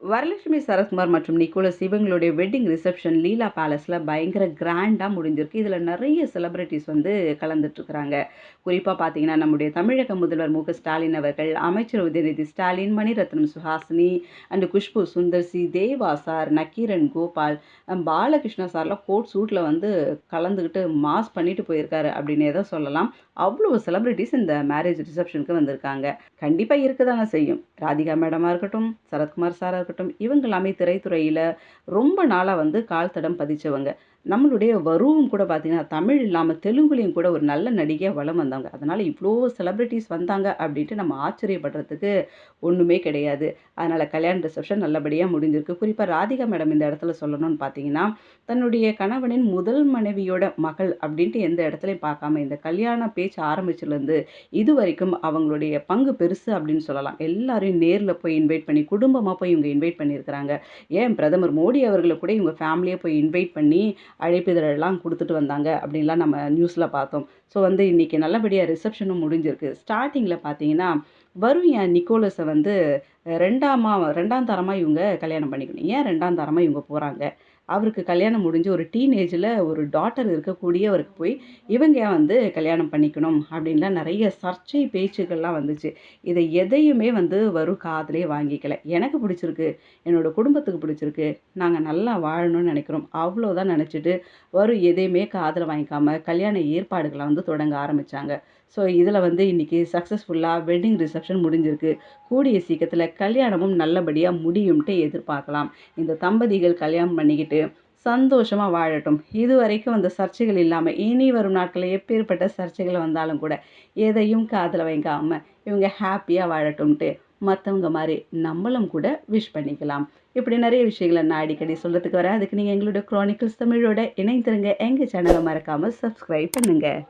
வரலட்சுமி சரத்குமார் மற்றும் நிக்கோலஸ் இவங்களுடைய wedding reception லீலா பேலஸில் பயங்கர கிராண்டாக முடிஞ்சிருக்கு. இதில் நிறைய செலிபிரிட்டிஸ் வந்து கலந்துட்டுருக்குறாங்க. குறிப்பாக பார்த்தீங்கன்னா நம்முடைய தமிழக முதல்வர் ஸ்டாலின் அவர்கள், அமைச்சர் உதயநிதி ஸ்டாலின், மணிரத்னம் சுஹாசினி அண்டு குஷ்பு சுந்தர்சி, தேவா சார், நக்கீரன் கோபால், பாலகிருஷ்ணா சார்லாம் கோட் சூட்டில் வந்து கலந்துக்கிட்டு மாஸ் பண்ணிட்டு போயிருக்காரு அப்படின்னே தான் சொல்லலாம். அவ்வளோ செலிபிரிட்டிஸ் இந்த மேரேஜ் ரிசப்ஷனுக்கு வந்திருக்காங்க. கண்டிப்பாக இருக்க தானே செய்யும். ராதிகா மேடமாக இருக்கட்டும், சரத்குமார் சாராக இருக்கட்டும், இவங்க எல்லாமே திரைத்துறையில் ரொம்ப நாளாக வந்து கால் தடம் பதிச்சவங்க. நம்மளுடைய வரும் கூட பார்த்தீங்கன்னா தமிழ் இல்லாமல் தெலுங்குலேயும் கூட ஒரு நல்ல நடிகையாக வலம் வந்தாங்க. அதனால் இவ்வளோ செலிபிரிட்டிஸ் வந்தாங்க அப்படின்ட்டு நம்ம ஆச்சரியப்படுறதுக்கு ஒன்றுமே கிடையாது. அதனால் கல்யாண ரிசப்ஷன் நல்லபடியாக முடிஞ்சிருக்கு. குறிப்பாக ராதிகா மேடம் இந்த இடத்துல சொல்லணும்னு பார்த்தீங்கன்னா, தன்னுடைய கணவனின் முதல் மனைவியோட மகள் அப்படின்ட்டு எந்த இடத்துலையும் பார்க்காம இந்த கல்யாண பேச்சு ஆரம்பிச்சிலேருந்து இது வரைக்கும் அவங்களுடைய பங்கு பெருசு அப்படின்னு சொல்லலாம். எல்லாரையும் நேரில் போய் இன்வைட் பண்ணி குடும்பமாக போய் இவங்க இன்வைட் பண்ணியிருக்கிறாங்க. ஏன் பிரதமர் மோடி அவர்களை கூட இவங்க ஃபேமிலியை போய் இன்வைட் பண்ணி அழைப்பிதழெல்லாம் கொடுத்துட்டு வந்தாங்க அப்படின்லாம் நம்ம நியூஸில் பார்த்தோம். ஸோ வந்து இன்றைக்கி நல்லபடியாக ரிசப்ஷனும் முடிஞ்சிருக்கு. ஸ்டார்டிங்கில் பார்த்தீங்கன்னா வரும் என் நிக்கோலஸை வந்து 2ஆம் தரமாக இவங்க கல்யாணம் பண்ணிக்கணும். ஏன் 2ஆம் தரமாக இவங்க போகிறாங்க? அவருக்கு கல்யாணம் முடிஞ்சு ஒரு டீனேஜில் ஒரு டாட்டர் இருக்கக்கூடியவருக்கு போய் இவங்க ஏன் வந்து கல்யாணம் பண்ணிக்கணும் அப்படின்லாம் நிறைய சர்ச்சை பேச்சுக்கள்லாம் வந்துச்சு. இதை எதையுமே வந்து வரும் காதிலே வாங்கிக்கல. எனக்கு பிடிச்சிருக்கு, என்னோடய குடும்பத்துக்கு பிடிச்சிருக்கு, நாங்கள் நல்லா வாழணும்னு நினைக்கிறோம், அவ்வளோதான் நினச்சிட்டு வரும் எதையுமே காதில் வாங்கிக்காம கல்யாண ஏற்பாடுகளை வந்து தொடங்க ஆரம்பித்தாங்க. ஸோ இதில் வந்து இன்றைக்கி சக்ஸஸ்ஃபுல்லாக வெட்டிங் ரிசப்ஷன் முடிஞ்சிருக்கு. கூடிய சீக்கிரத்தில் கல்யாணமும் நல்லபடியாக முடியும்ட்டு எதிர்பார்க்கலாம். இந்த தம்பதிகள் கல்யாணம் பண்ணிக்கிட்டு சந்தோஷமாக வாழட்டும். இதுவரைக்கும் அந்த சர்ச்சைகள் இல்லாமல் இனி வரும் நாட்களில் எப்பேற்பட்ட சர்ச்சைகள் வந்தாலும் கூட எதையும் காதில் வைக்காமல் இவங்க ஹாப்பியாக வாழட்டும்ட்டு மற்றவங்க மாதிரி நம்மளும் கூட விஷ் பண்ணிக்கலாம். இப்படி நிறைய விஷயங்களை நான் அடிக்கடி சொல்கிறதுக்கு வரேன். அதுக்கு நீங்கள் எங்களோட குரானிக்கல்ஸ் தமிழோட இணைந்திருங்க. எங்கள் சேனலை மறக்காமல் சப்ஸ்கிரைப் பண்ணுங்கள்.